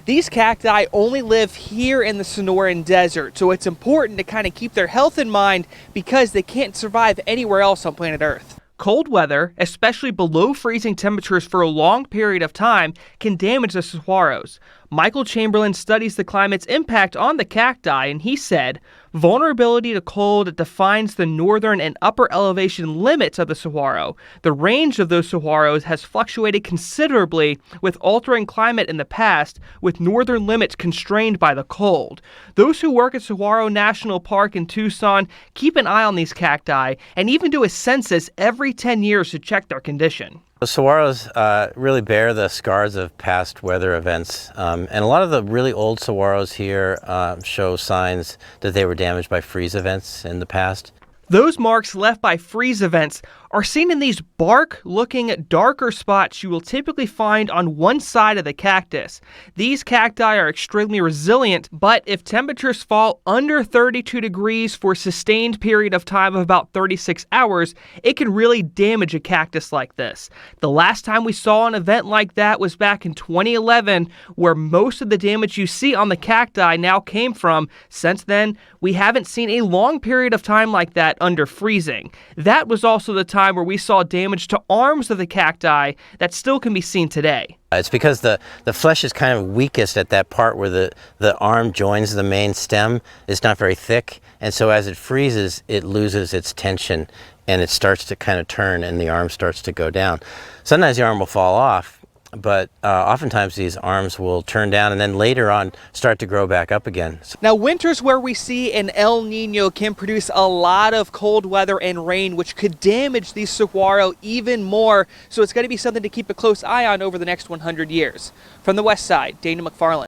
These cacti only live here in the Sonoran Desert, so it's important to kind of keep their health in mind because they can't survive anywhere else on planet Earth. Cold weather, especially below freezing temperatures for a long period of time, can damage the saguaros. Michael Chamberlain studies the climate's impact on the cacti, and he said, vulnerability to cold defines the northern and upper elevation limits of the saguaro. The range of those saguaros has fluctuated considerably with altering climate in the past, with northern limits constrained by the cold. Those who work at Saguaro National Park in Tucson keep an eye on these cacti and even do a census every 10 years to check their condition. The saguaros really bear the scars of past weather events, and a lot of the really old saguaros here show signs that they were damaged by freeze events in the past. Those marks left by freeze events are seen in these bark-looking darker spots you will typically find on one side of the cactus. These cacti are extremely resilient, but if temperatures fall under 32 degrees for a sustained period of time of about 36 hours, it can really damage a cactus like this. The last time we saw an event like that was back in 2011, where most of the damage you see on the cacti now came from. Since then, we haven't seen a long period of time like that under freezing. That was also the time where we saw damage to arms of the cacti that still can be seen today. It's because the flesh is kind of weakest at that part where the arm joins the main stem. It's not very thick, and so as it freezes, it loses its tension and it starts to kind of turn and the arm starts to go down. Sometimes the arm will fall off, but oftentimes these arms will turn down and then later on start to grow back up again. Now, winters where we see an El Nino can produce a lot of cold weather and rain, which could damage these saguaro even more. So it's going to be something to keep a close eye on over the next 100 years. From the west side, Dana McFarland.